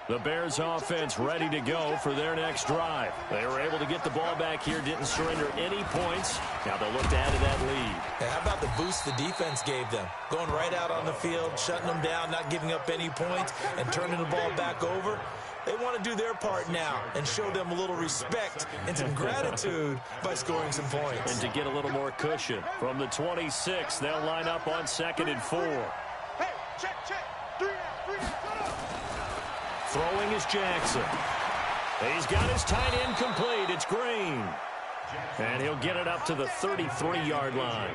The Bears offense ready to go for their next drive. They were able to get the ball back here, didn't surrender any points. Now they'll look to add to that lead. Hey, how about the boost the defense gave them? Going right out on the field, shutting them down, not giving up any points, and turning the ball back over. They want to do their part now and show them a little respect and some gratitude by scoring some points. And to get a little more cushion from the 26, they'll line up on 2nd and 4. Hey, check. 3 out. Throwing is Jackson. He's got his tight end complete. It's Green. And he'll get it up to the 33-yard line.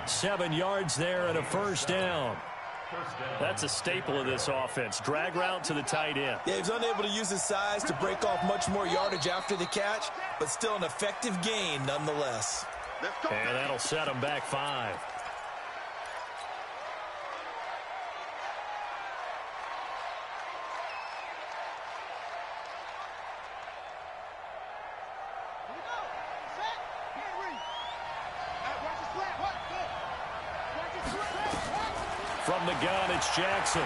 7 yards there and a first down. That's a staple of this offense. Drag route to the tight end. Yeah, he's unable to use his size to break off much more yardage after the catch, but still an effective gain nonetheless. And that'll set him back 5. From the gun, it's Jackson.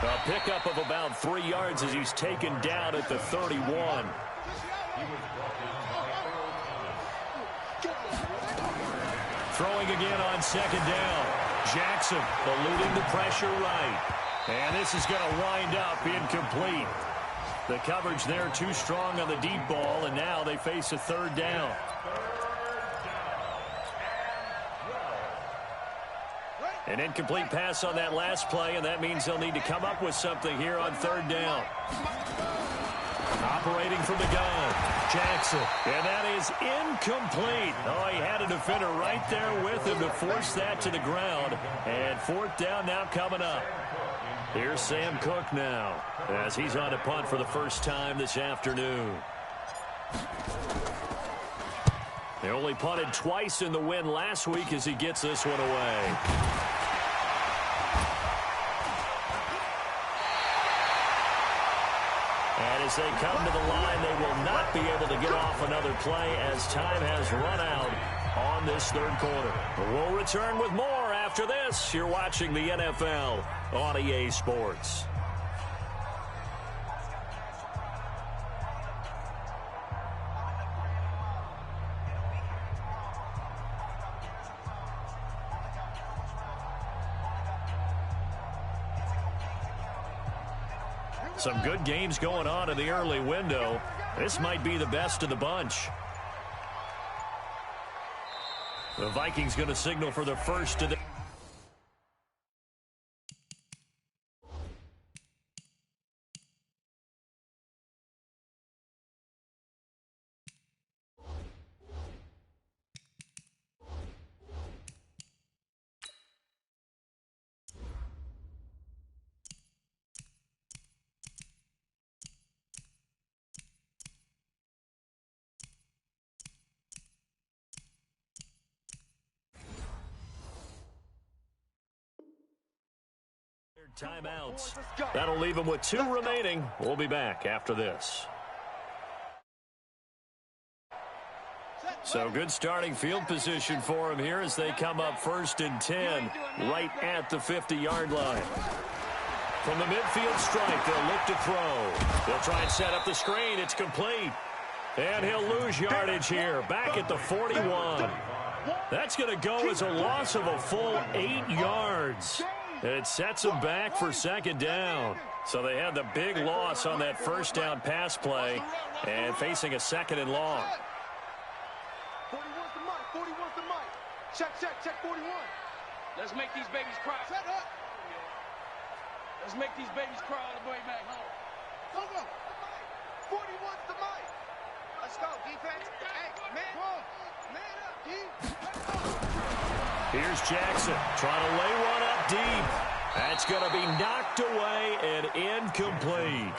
A pickup of about 3 yards as he's taken down at the 31. Throwing again on 2nd down. Jackson eluding the pressure right. And this is going to wind up incomplete. The coverage there too strong on the deep ball, and now they face a 3rd down. An incomplete pass on that last play, and that means they'll need to come up with something here on 3rd down. Operating from the gun, Jackson, and that is incomplete. Oh, he had a defender right there with him to force that to the ground, and 4th down now coming up. Here's Sam Cook now, as he's on a punt for the first time this afternoon. They only punted twice in the win last week as he gets this one away. And as they come to the line, they will not be able to get off another play as time has run out on this 3rd quarter. We'll return with more after this. You're watching the NFL on EA Sports. Some good games going on in the early window. This might be the best of the bunch. The Vikings going to signal for the first of the... timeouts. That'll leave them with 2 remaining. We'll be back after this. So good starting field position for them here as they come up 1st and 10 right at the 50-yard line. From the midfield strike, they'll look to throw. They'll try and set up the screen. It's complete. And he'll lose yardage here back at the 41. That's going to go as a loss of a full 8 yards. It sets them back for 2nd down. So they had the big loss on that 1st down pass play and facing a 2nd and long. 41's the mic. 41's the mic. Check 41. Let's make these babies cry. Set up. Let's make these babies cry all the way back home. Go. 41's the mic. Let's go, defense. Hey, man up, D. Let's go. Here's Jackson trying to lay one up deep. That's going to be knocked away and incomplete.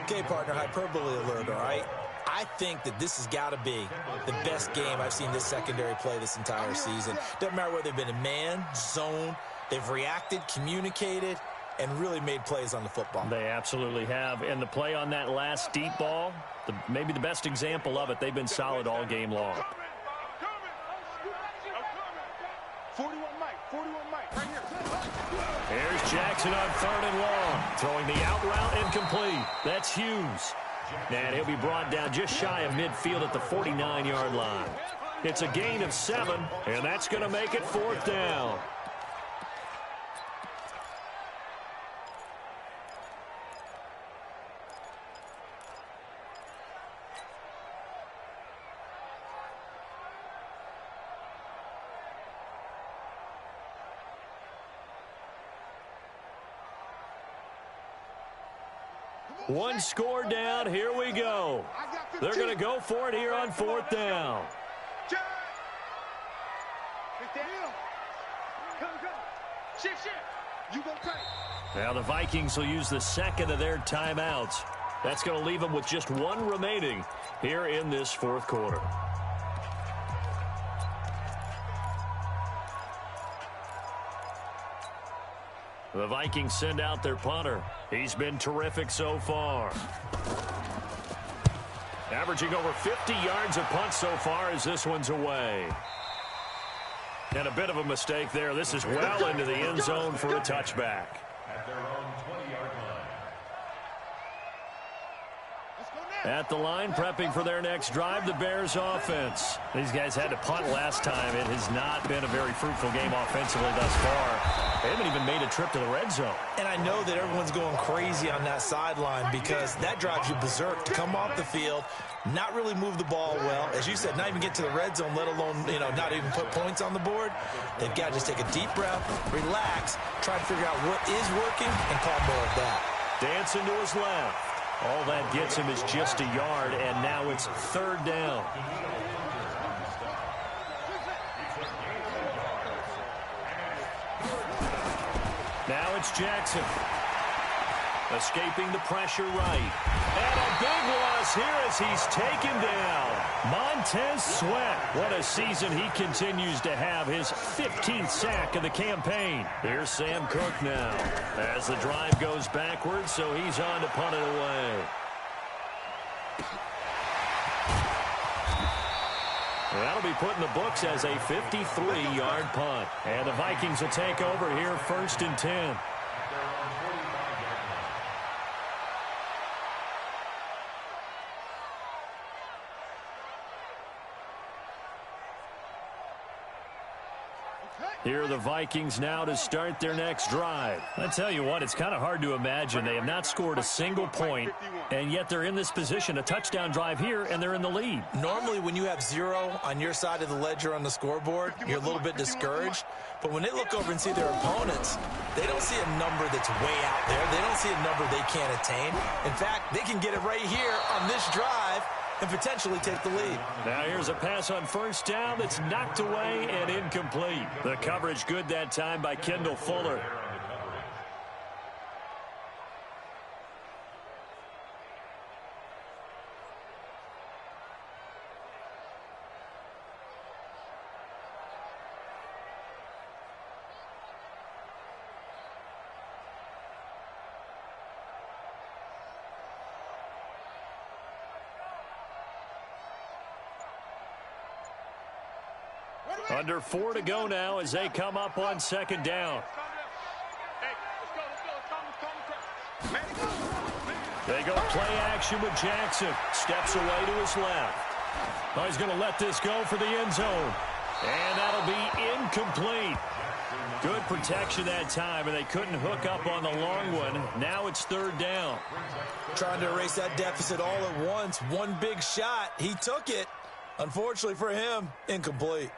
Okay, partner, hyperbole alert, all right? I think that this has got to be the best game I've seen this secondary play this entire season. Doesn't matter whether they've been in man, zone, they've reacted, communicated, and really made plays on the football. They absolutely have. And the play on that last deep ball, maybe the best example of it, they've been solid all game long. 41 Mike, right here. Here's Jackson on 3rd and long. Throwing the out route incomplete. That's Hughes. And he'll be brought down just shy of midfield at the 49-yard line. It's a gain of 7, and that's going to make it 4th down. One score down. Here we go. They're going to go for it here on 4th down. Now the Vikings will use the 2nd of their timeouts. That's going to leave them with just 1 remaining here in this 4th quarter. The Vikings send out their punter. He's been terrific so far. Averaging over 50 yards a punt so far as this one's away. And a bit of a mistake there. This is well into the end zone for a touchback. At their own 20-yard line. At the line, prepping for their next drive, the Bears offense. These guys had to punt last time. It has not been a very fruitful game offensively thus far. They haven't even made a trip to the red zone. And I know that everyone's going crazy on that sideline because that drives you berserk to come off the field, not really move the ball well. As you said, not even get to the red zone, let alone, not even put points on the board. They've got to just take a deep breath, relax, try to figure out what is working, and call more of that. Dancing to his left. All that gets him is just a yard, and now it's 3rd down. Now it's Jackson. Escaping the pressure right. And a big loss here as he's taken down. Montez Sweat. What a season he continues to have. His 15th sack of the campaign. Here's Sam Cook now. As the drive goes backwards, so he's on to punt it away. That'll be put in the books as a 53-yard punt. And the Vikings will take over here 1st and 10. Here are the Vikings now to start their next drive. I tell you what, it's kind of hard to imagine. They have not scored a single point, and yet they're in this position, a touchdown drive here, and they're in the lead. Normally, when you have 0 on your side of the ledger on the scoreboard, you're a little bit discouraged. But when they look over and see their opponents, they don't see a number that's way out there. They don't see a number they can't attain. In fact, they can get it right here on this drive and potentially take the lead. Now here's a pass on 1st down that's knocked away and incomplete. The coverage good that time by Kendall Fuller. Under 4 to go now as they come up on 2nd down. They go play action with Jackson. Steps away to his left. Oh, he's going to let this go for the end zone. And that'll be incomplete. Good protection that time, and they couldn't hook up on the long one. Now it's 3rd down. Trying to erase that deficit all at once. One big shot. He took it. Unfortunately for him, incomplete.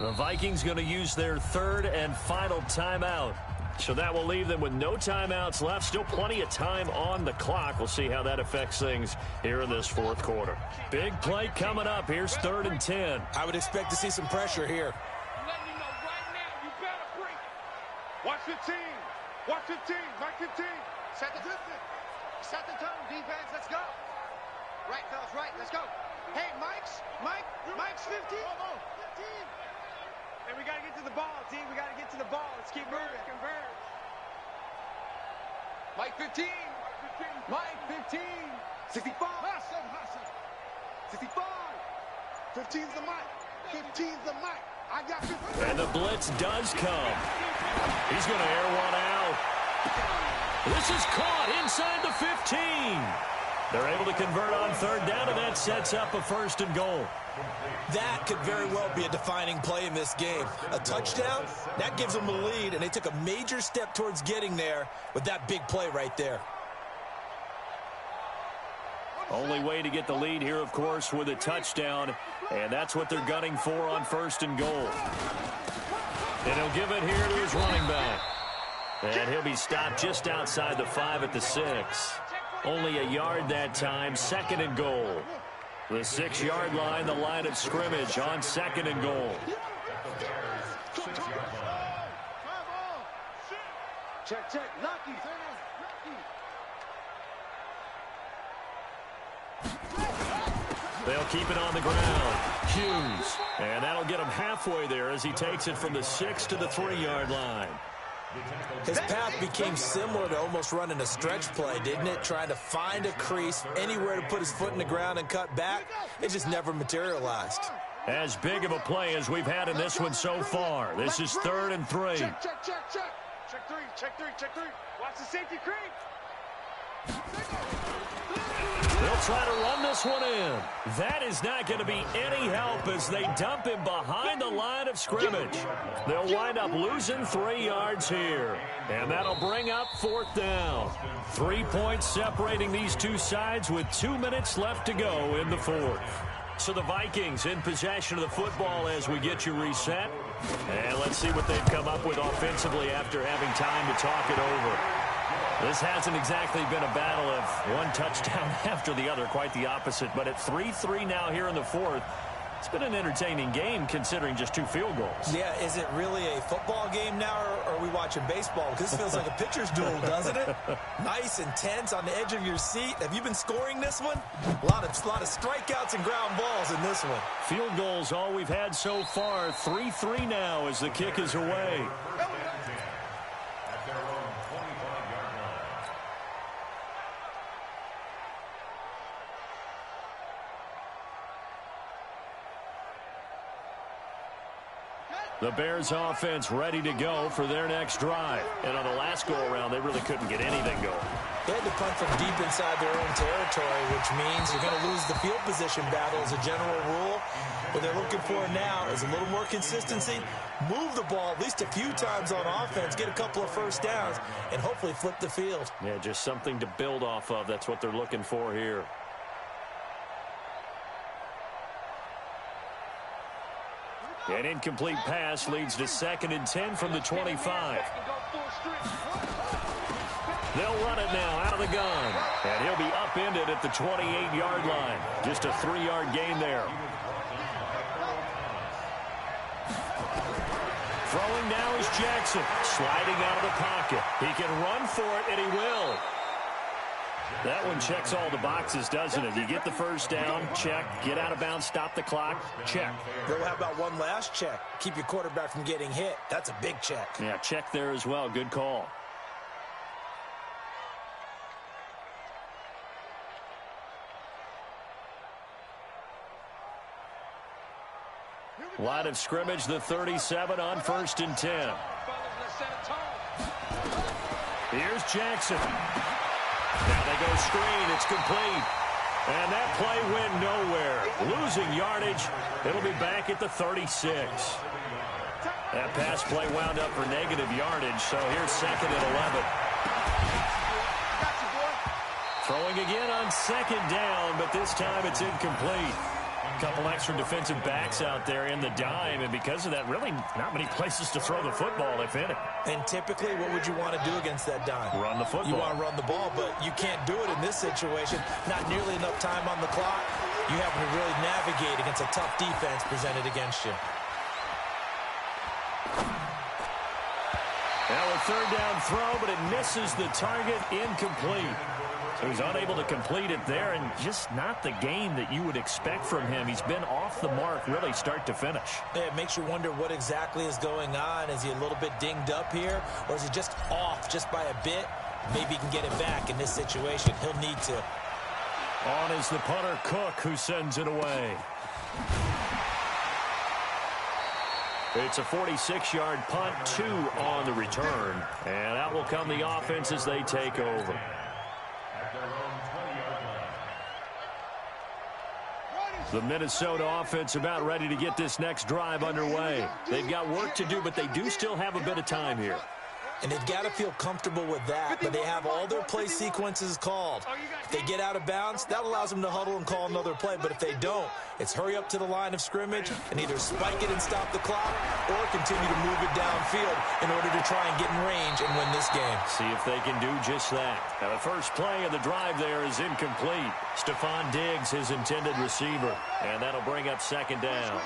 The Vikings going to use their 3rd and final timeout. So that will leave them with no timeouts left. Still plenty of time on the clock. We'll see how that affects things here in this 4th quarter. Big play coming up. Here's 3rd and 10. I would expect to see some pressure here. Letting you know right now, you better bring it. Watch 15. Watch 15. Mike 15. Set the tone, defense. Let's go. Right, fellas, right. Let's go. Hey, Mike's 15. 15. Hey, we got to get to the ball, team. We got to get to the ball. Let's keep moving. Converge. Mike 15. Mike 15. 65. 65. 15's the mic. 15's the mic. I got 15. And the blitz does come. He's going to air one out. This is caught inside the 15. They're able to convert on third down, and that sets up a 1st and goal. That could very well be a defining play in this game. A touchdown, that gives them a lead, and they took a major step towards getting there with that big play right there. Only way to get the lead here, of course, with a touchdown, and that's what they're gunning for on 1st and goal. And he'll give it here to his running back. And he'll be stopped just outside the 5 at the 6. Only a yard that time, 2nd and goal. The 6-yard line, the line of scrimmage on 2nd and goal. Check. Lucky. They'll keep it on the ground. Hughes. And that'll get him halfway there as he takes it from the 6 to the 3-yard line. His path became similar to almost running a stretch play, didn't it? Trying to find a crease, anywhere to put his foot in the ground and cut back. It just never materialized. As big of a play as we've had in this one so far. This is 3rd and 3. Check. Check three. Watch the safety creep. They'll try to run this one in. That is not going to be any help as they dump him behind the line of scrimmage. They'll wind up losing 3 yards here. And that'll bring up 4th down. 3 points separating these two sides with 2 minutes left to go in the 4th. So the Vikings in possession of the football as we get you reset. And let's see what they've come up with offensively after having time to talk it over. This hasn't exactly been a battle of one touchdown after the other, quite the opposite. But at 3-3 now here in the 4th, it's been an entertaining game considering just 2 field goals. Yeah, is it really a football game now, or are we watching baseball? Because this feels like a pitcher's duel, doesn't it? Nice and tense on the edge of your seat. Have you been scoring this one? A lot of strikeouts and ground balls in this one. Field goals all we've had so far. 3-3 now as the kick is away. The Bears offense ready to go for their next drive. And on the last go-around, they really couldn't get anything going. They had to punt from deep inside their own territory, which means you're going to lose the field position battle as a general rule. What they're looking for now is a little more consistency, move the ball at least a few times on offense, get a couple of first downs, and hopefully flip the field. Yeah, just something to build off of. That's what they're looking for here. An incomplete pass leads to 2nd and 10 from the 25. They'll run it now out of the gun. And he'll be upended at the 28-yard line. Just a 3-yard gain there. Throwing now is Jackson. Sliding out of the pocket. He can run for it, and he will. That one checks all the boxes, doesn't it? You get the first down, check. Get out of bounds, stop the clock, check. Well, how about one last check? Keep your quarterback from getting hit. That's a big check. Yeah, check there as well. Good call. Line of scrimmage, the 37 on 1st and 10. Here's Jackson. Now they go screen. It's complete. And that play went nowhere. Losing yardage. It'll be back at the 36. That pass play wound up for negative yardage. So here's 2nd and 11. Throwing again on 2nd down, but this time it's incomplete. A couple extra defensive backs out there in the dime, and because of that, really not many places to throw the football, if any. And typically, what would you want to do against that dime? Run the football. You want to run the ball, but you can't do it in this situation. Not nearly enough time on the clock. You have to really navigate against a tough defense presented against you. Now a 3rd down throw, but it misses the target, incomplete. He was unable to complete it there, and just not the game that you would expect from him. He's been off the mark really start to finish. Yeah, it makes you wonder what exactly is going on. Is he a little bit dinged up here, or is he just off just by a bit? Maybe he can get it back in this situation. He'll need to. On is the punter, Cook, who sends it away. It's a 46-yard punt, 2 on the return. And out will come the offense as they take over. The Minnesota offense about ready to get this next drive underway. They've got work to do, but they do still have a bit of time here. And they've got to feel comfortable with that, but they have all their play sequences called. If they get out of bounds, that allows them to huddle and call another play. But if they don't, it's hurry up to the line of scrimmage and either spike it and stop the clock or continue to move it downfield in order to try and get in range and win this game. See if they can do just that. Now, the first play of the drive there is incomplete. Stephon Diggs, his intended receiver, and that'll bring up second down.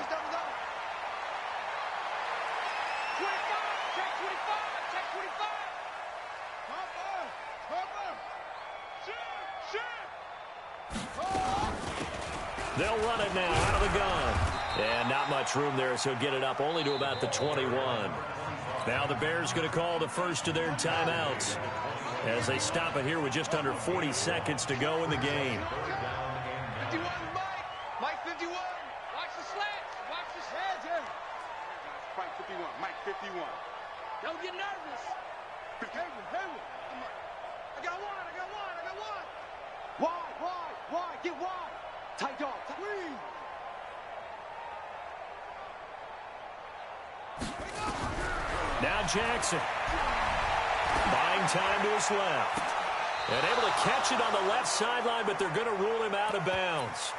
They'll run it now out of the gun. And not much room there, so get it up only to about the 21. Now the Bears going to call the first of their timeouts as they stop it here with just under 40 seconds to go in the game. 51, Mike 51. Watch the slants. Watch the slants. Mike 51. Mike 51. Don't get nervous. Hayward. I got one. Wide. Get wide. Tight dog. Now Jackson. Buying time to his left. And able to catch it on the left sideline, but they're going to rule him out of bounds.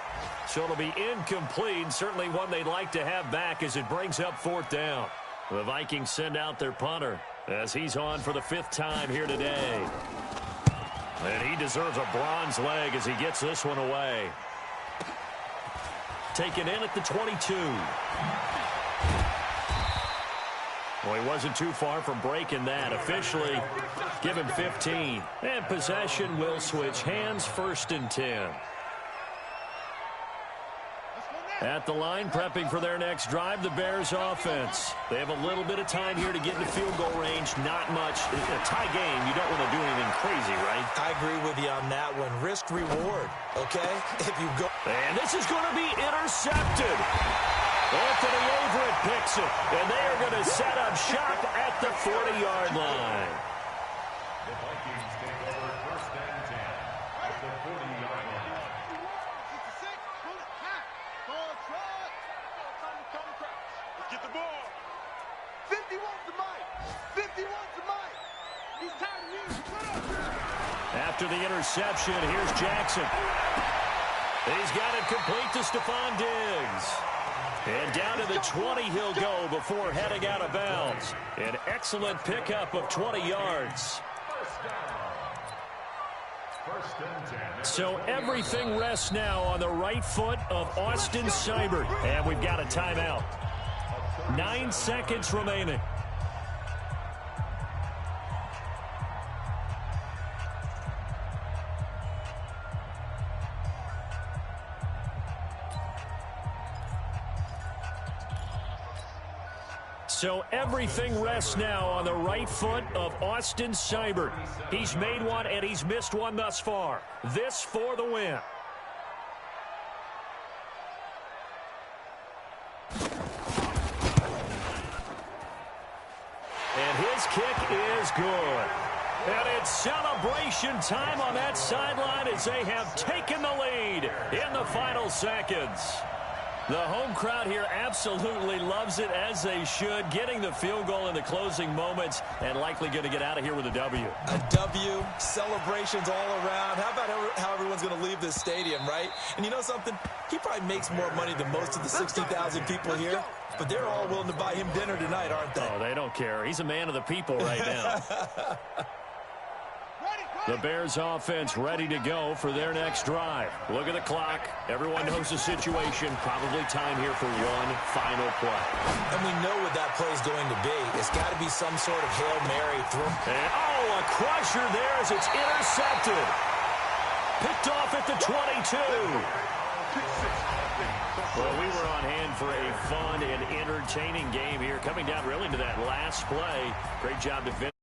So it'll be incomplete, certainly one they'd like to have back as it brings up fourth down. The Vikings send out their punter as he's on for the 5th time here today. And he deserves a bronze leg as he gets this one away. Taken in at the 22. Well, he wasn't too far from breaking that. Officially, give him 15. And possession will switch hands, 1st and 10. At the line, prepping for their next drive, the Bears offense. They have a little bit of time here to get into field goal range. Not much. A tie game, you don't want to do anything crazy, right? I agree with you on that one. Risk reward, okay? If you go. And this is going to be intercepted. Anthony Averett picks it. And they are going to set up shop at the 40-yard line. The Vikings take over 1st and 10 at the 40-yard line. Get the ball. 51 to Mike. 51 to Mike. He's tired of you. After the interception, here's Jackson. He's got it complete to Stephon Diggs. And down to the 20 he'll go before heading out of bounds. An excellent pickup of 20 yards. So everything rests now on the right foot of Austin Seibert. And we've got a timeout. 9 seconds remaining. So everything rests now on the right foot of Austin Seibert. He's made one and he's missed one thus far. This for the win. And his kick is good. And it's celebration time on that sideline as they have taken the lead in the final seconds. The home crowd here absolutely loves it, as they should, getting the field goal in the closing moments and likely going to get out of here with a W. A W, celebrations all around. How about how everyone's going to leave this stadium, right? And you know something? He probably makes more money than most of the 60,000 people here, but they're all willing to buy him dinner tonight, aren't they? Oh, they don't care. He's a man of the people right now. The Bears offense ready to go for their next drive. Look at the clock. Everyone knows the situation. Probably time here for one final play. And we know what that play is going to be. It's got to be some sort of Hail Mary throw. And, a crusher there as it's intercepted. Picked off at the 22. Well, we were on hand for a fun and entertaining game here. Coming down really to that last play. Great job to finish.